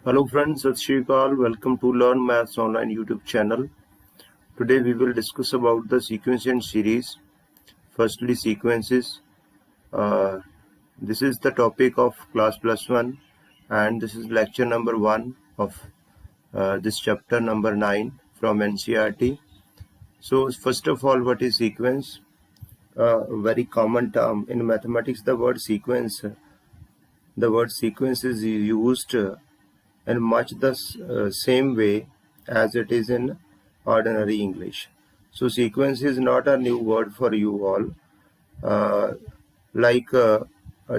Hello friends, Sat Shri Akal. Welcome to Learn Maths Online YouTube channel. Today we will discuss about the sequence and series. Firstly, sequences. This is the topic of class plus 1 and this is lecture number 1 of this chapter number 9 from NCERT. So first of all, what is sequence? Very common term in mathematics. The word sequence is used in much the same way as it is in ordinary English. So sequence is not a new word for you all.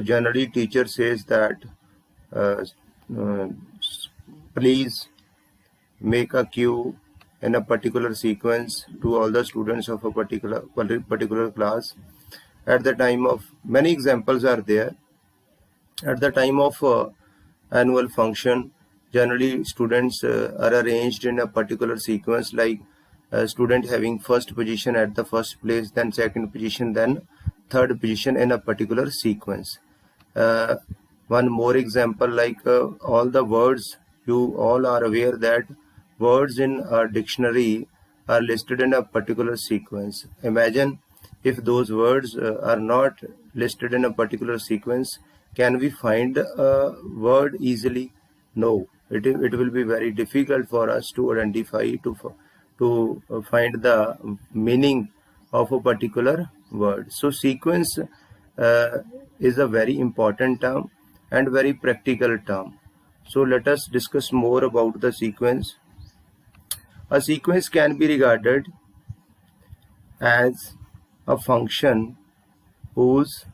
Generally teacher says that uh, uh, please make a queue in a particular sequence to all the students of a particular class. At the time of, many examples are there. At the time of annual function, generally students are arranged in a particular sequence, like a student having first position at the first place, then second position, then third position in a particular sequence. One more example, like all the words, you all are aware that words in a dictionary are listed in a particular sequence. Imagine if those words are not listed in a particular sequence, can we find a word easily? No, it will be very difficult for us to identify, to find the meaning of a particular word. So sequence is a very important term and very practical term. So let us discuss more about the sequence. A sequence can be regarded as a function whose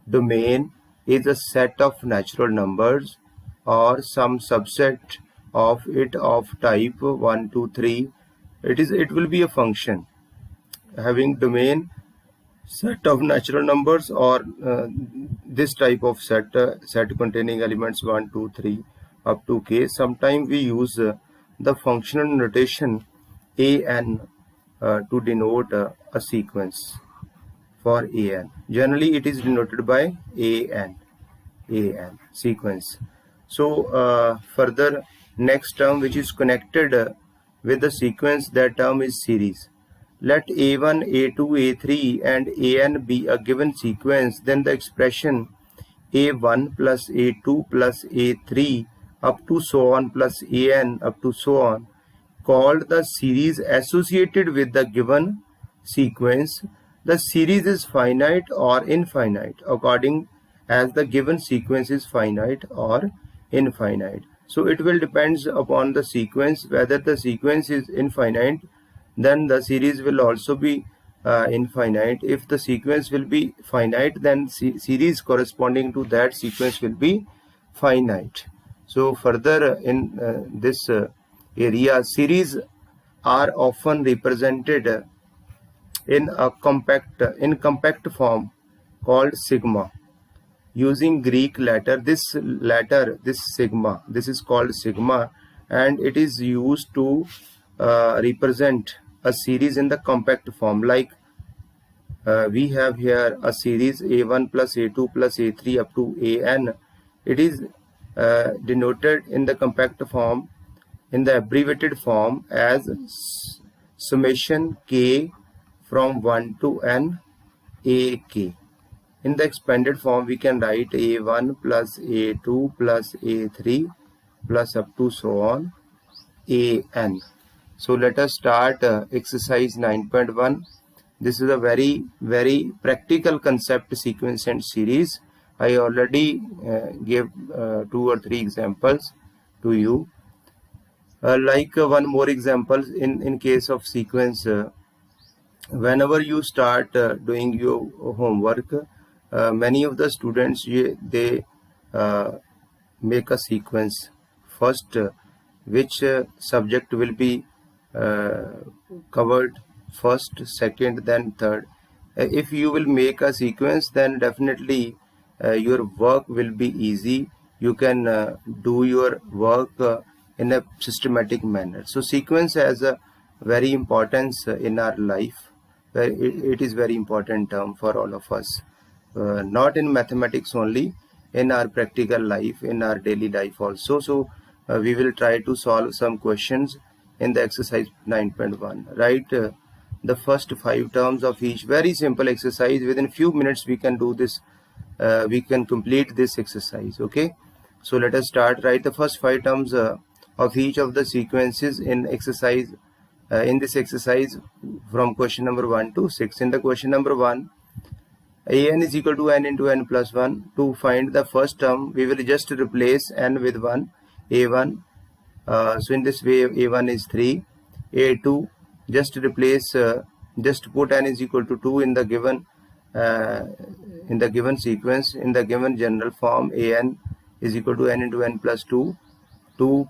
domain is a set of natural numbers or some subset of it of type 1, 2, 3. It will be a function having domain set of natural numbers or this type of set containing elements 1, 2, 3 up to k. Sometimes we use the functional notation an to denote a sequence for an. Generally it is denoted by an sequence. So further, next term which is connected with the sequence, that term is series. Let a1, a2, a3 and an be a given sequence, then the expression a1 plus a2 plus a3 up to so on plus an up to so on, called the series associated with the given sequence. The series is finite or infinite according as the given sequence is finite or infinite. So it will depends upon the sequence. Whether the sequence is infinite, then the series will also be infinite. If the sequence will be finite, then series corresponding to that sequence will be finite. So further in this area, series are often represented in a compact form called sigma, using Greek letter. This sigma, this is called sigma, and it is used to represent a series in the compact form. Like we have here a series a1 plus a2 plus a3 up to an. It is denoted in the compact form, in the abbreviated form, as summation k from 1 to n ak. In the expanded form, we can write a1 plus a2 plus a3 plus up to so on an. So let us start exercise 9.1. This is a very practical concept, sequence and series. I already gave 2 or 3 examples to you. One more example in case of sequence. Whenever you start doing your homework, many of the students, they make a sequence. First, which subject will be covered first, second, then third. If you will make a sequence, then definitely your work will be easy. You can do your work in a systematic manner. So sequence has a very importance in our life. It is very important term for all of us, not in mathematics only. in our practical life, in our daily life also. So we will try to solve some questions in the exercise 9.1. Right, the first 5 terms of each. Very simple exercise. Within few minutes we can do this. We can complete this exercise. Okay, so let us start. Write the first 5 terms of each of the sequences in exercise. In this exercise from question number 1 to 6. In the question number 1, an is equal to n into n plus 1. To find the first term, we will just replace n with 1, a1. So in this way, a1 is 3, a2, just replace, just put n is equal to 2 in the given sequence. In the given general form, an is equal to n into n plus 2. 2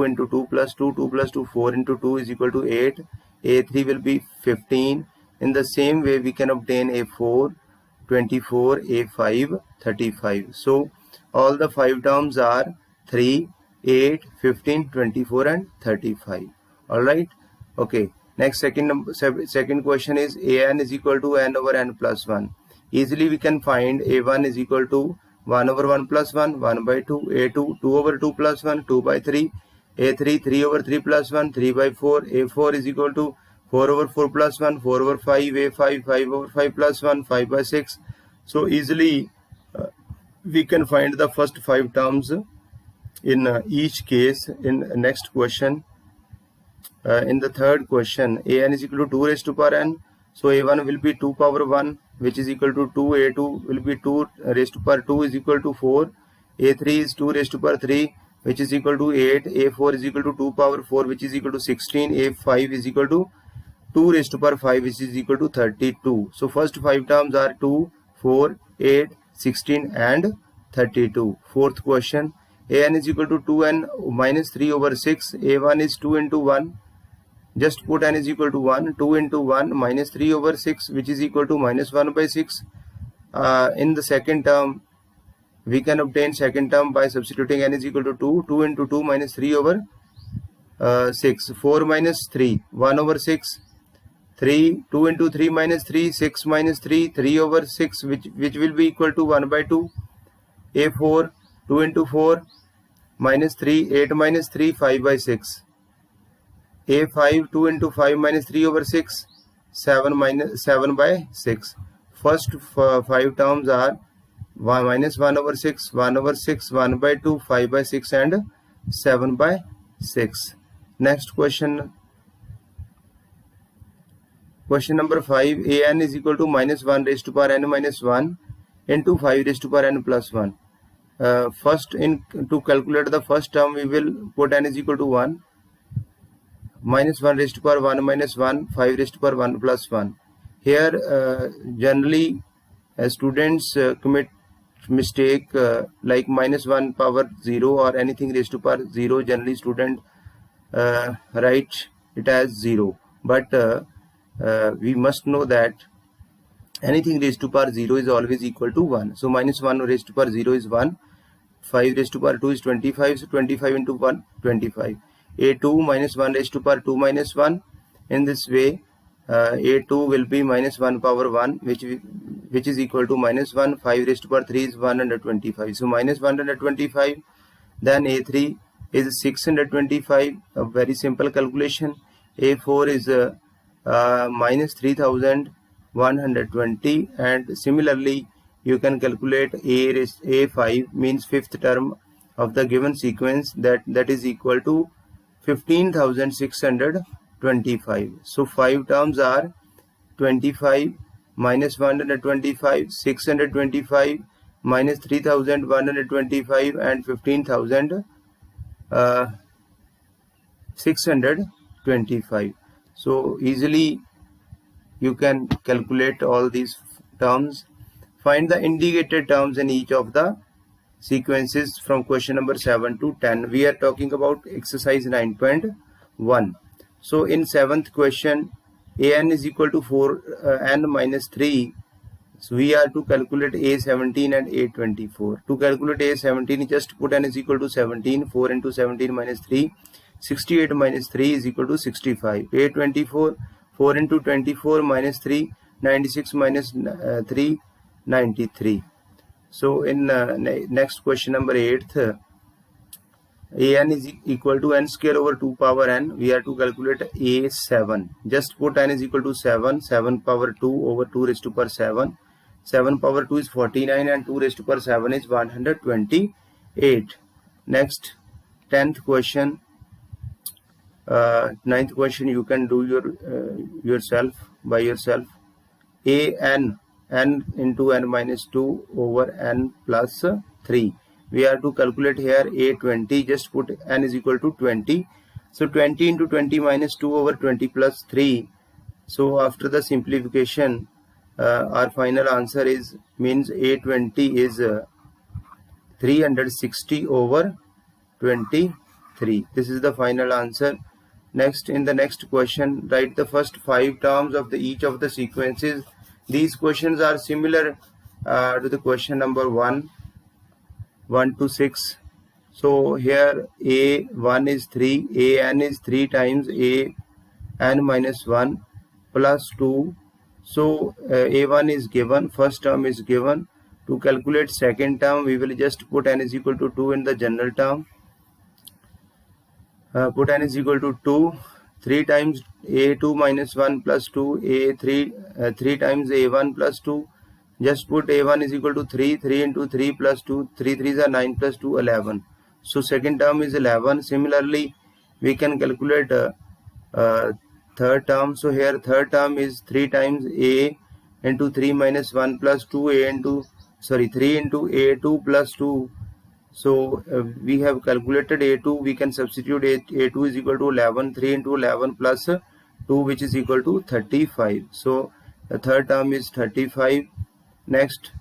into 2 plus 2, 2 plus 2, 4 into 2 is equal to 8. A3 will be 15. In the same way, we can obtain A4, 24, A5, 35. So all the 5 terms are 3, 8, 15, 24 and 35. Alright. Okay. Next, second question is an is equal to n over n plus 1. Easily we can find a1 is equal to 1 over 1 plus 1, 1 by 2, a2, 2 over 2 plus 1, 2 by 3, a3, 3 over 3 plus 1, 3 by 4, a4 is equal to 4 over 4 plus 1, 4 over 5, a5, 5 over 5 plus 1, 5 by 6. So easily we can find the first 5 terms in each case. In next question, in the third question, an is equal to 2 raised to power n. So a1 will be 2 power 1, which is equal to 2. A2 will be 2 raised to power 2 is equal to 4. A3 is 2 raised to power 3, which is equal to 8. A4 is equal to 2 power 4, which is equal to 16. A5 is equal to 2 raised to power 5, which is equal to 32. So first 5 terms are 2, 4, 8, 16 and 32. Fourth question, an is equal to 2n minus 3 over 6. A1 is 2 into 1. Just put n is equal to 1. 2 into 1 minus 3 over 6, which is equal to minus 1 by 6. In the second term, we can obtain second term by substituting n is equal to 2. 2 into 2 minus 3 over 6. 4 minus 3, 1 over 6. 3, 2 into 3 minus 3, 6 minus 3, 3 over 6, which will be equal to 1 by 2. A4, 2 into 4 minus 3, 8 minus 3, 5 by 6. A5, 2 into 5 minus 3 over 6, 7 by 6. First 5 terms are 1 minus 1 over 6, 1 over 6, 1 by 2, 5 by 6 and 7 by 6. Next question. Question number 5. An is equal to minus 1 raised to power n minus 1 into 5 raised to power n plus 1. First, to calculate the first term, we will put n is equal to 1. Minus 1 raised to power 1 minus 1, 5 raised to power 1 plus 1. Here, generally, students commit mistake like minus 1 power 0 or anything raised to power 0. Generally, student write it as 0. But we must know that anything raised to power 0 is always equal to 1. So minus 1 raised to power 0 is 1. 5 raised to power 2 is 25. So 25 into 1, 25. A2 minus 1 raised to power 2 minus 1. In this way, A2 will be minus 1 power 1, which is equal to minus 1. 5 raised to power 3 is 125. So minus 125. Then A3 is 625. A very simple calculation. A4 is minus 3120. And similarly, you can calculate A5 means fifth term of the given sequence, that is equal to 15,625. So 5 terms are 25 minus 125, 625 minus 3,125 and 15,625. So easily you can calculate all these terms. Find the indicated terms in each of the sequences from question number 7 to 10. We are talking about exercise 9.1. So in 7th question, an is equal to 4n minus 3. So we are to calculate a17 and a24. To calculate a17, just put n is equal to 17. 4 into 17 minus 3. 68 minus 3 is equal to 65. A24, 4 into 24 minus 3. 96 minus 3, 93. So in next question number 8th, an is equal to n square over 2 power n. We are to calculate a7. Just put n is equal to 7. 7 power 2 over 2 raised to power 7. 7 power 2 is 49 and 2 raised to power 7 is 128. Next, 10th question. 9th question you can do by yourself. An into n minus 2 over n plus 3. We are to calculate here a20. Just put n is equal to 20. So 20 into 20 minus 2 over 20 plus 3. So after the simplification, our final answer means a20 is 360 over 23. This is the final answer. Next, in the next question, write the first 5 terms of each of the sequences. These questions are similar to the question number 1 to 6. So here a1 is 3, an is 3 times an minus 1 plus 2. So a1 is given, first term is given. To calculate second term, we will just put n is equal to 2 in the general term. Put n is equal to 2. 3 times a2 minus 1 plus 2, a3 3 times a1 plus 2. Just put a1 is equal to 3. 3 into 3 plus 2, 3 3s are 9 plus 2, 11. So second term is 11. Similarly, we can calculate third term. So here third term is 3 times a into 3 minus 1 plus 2, 3 into a2 plus 2. So we have calculated a2. We can substitute a2 is equal to 11. 3 into 11 plus 2, which is equal to 35. So the third term is 35. Next,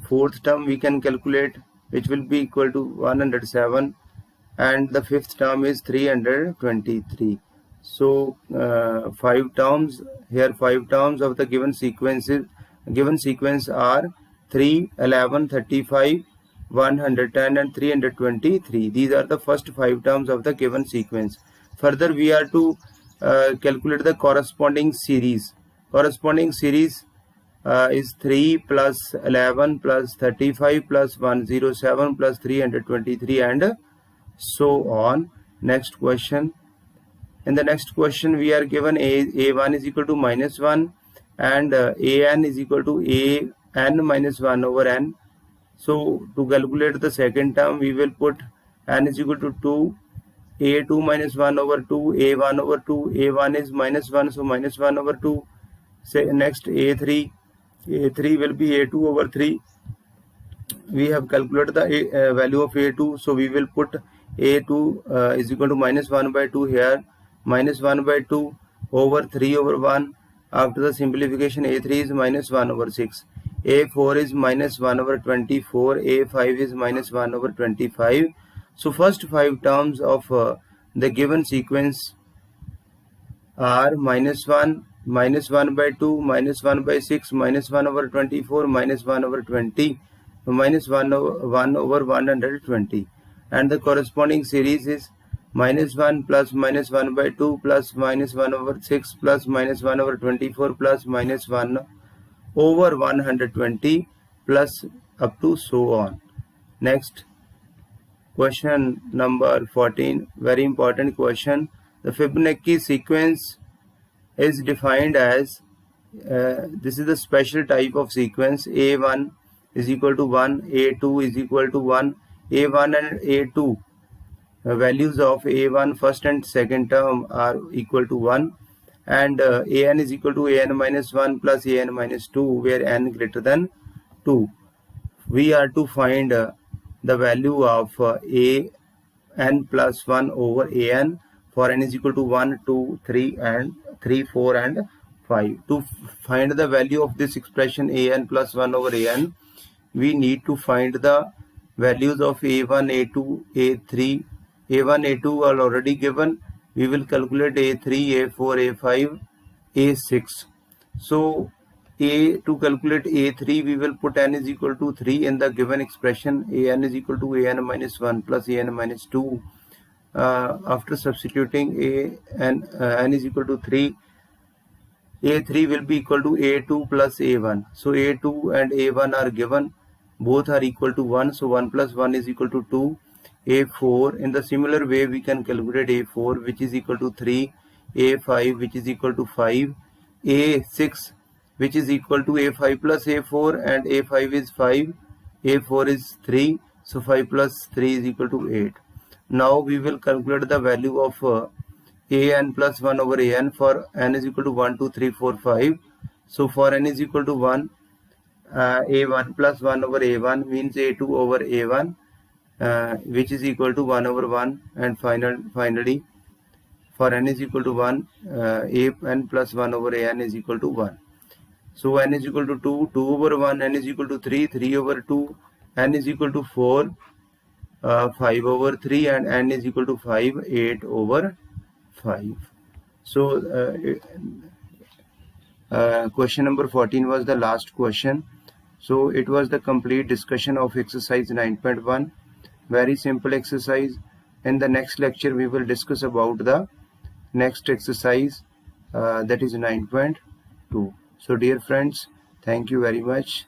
fourth term we can calculate, which will be equal to 107. And the fifth term is 323. So 5 terms here. 5 terms of the given sequence are 3, 11, 35, 110 and 323. These are the first 5 terms of the given sequence. Further, we are to calculate the corresponding series. Corresponding series is 3 plus 11 plus 35 plus 107 plus 323 and so on. Next question. In the next question, we are given a1 is equal to minus 1 and an is equal to an minus 1 over n. So to calculate the second term, we will put n is equal to 2, a2 minus 1 over 2, a1 over 2, a1 is minus 1, so minus 1 over 2. Say next a3 will be a2 over 3. We have calculated the value of a2, so we will put a2 is equal to minus 1 by 2 here, minus 1 by 2 over 3 over 1. After the simplification, a3 is minus 1 over 6. a4 is minus 1 over 24, a5 is minus 1 over 25. So first 5 terms of the given sequence are minus 1, minus 1 by 2, minus 1 by 6, minus 1 over 24, minus 1 over 20, minus 1 over 120. And the corresponding series is minus 1 plus minus 1 by 2 plus minus 1 over 6 plus minus 1 over 24 plus minus 1 over 120 plus up to so on. Next, question number 14, very important question. The Fibonacci sequence is defined as, this is the special type of sequence. A1 is equal to 1, A2 is equal to 1, A1 and A2 values of A1 first and second term are equal to 1, and an is equal to an minus 1 plus an minus 2, where n greater than 2. We are to find the value of an plus 1 over an for n is equal to 1, 2, 3 and 3, 4 and 5. To find the value of this expression an plus 1 over an, we need to find the values of a1, a2, a3. a1, a2 are already given. We will calculate a3, a4, a5, a6. So to calculate a3, we will put n is equal to 3 in the given expression. An is equal to an minus 1 plus an minus 2. After substituting n is equal to 3, a3 will be equal to a2 plus a1. So a2 and a1 are given. both are equal to 1, so 1 plus 1 is equal to 2. A4, in the similar way we can calculate A4, which is equal to 3, A5 which is equal to 5, A6 which is equal to A5 plus A4, and A5 is 5, A4 is 3, so 5 plus 3 is equal to 8. Now we will calculate the value of an plus 1 over an for n is equal to 1, 2, 3, 4, 5. So for n is equal to 1, a1 plus 1 over a1 means a2 over a1, which is equal to 1 over 1, and finally for n is equal to 1, an plus 1 over an is equal to 1. So n is equal to 2, 2 over 1, n is equal to 3, 3 over 2, n is equal to 4, 5 over 3, and n is equal to 5, 8 over 5. So question number 14 was the last question. So it was the complete discussion of exercise 9.1. Very simple exercise. In the next lecture we will discuss about the next exercise, that is 9.2. So dear friends, thank you very much.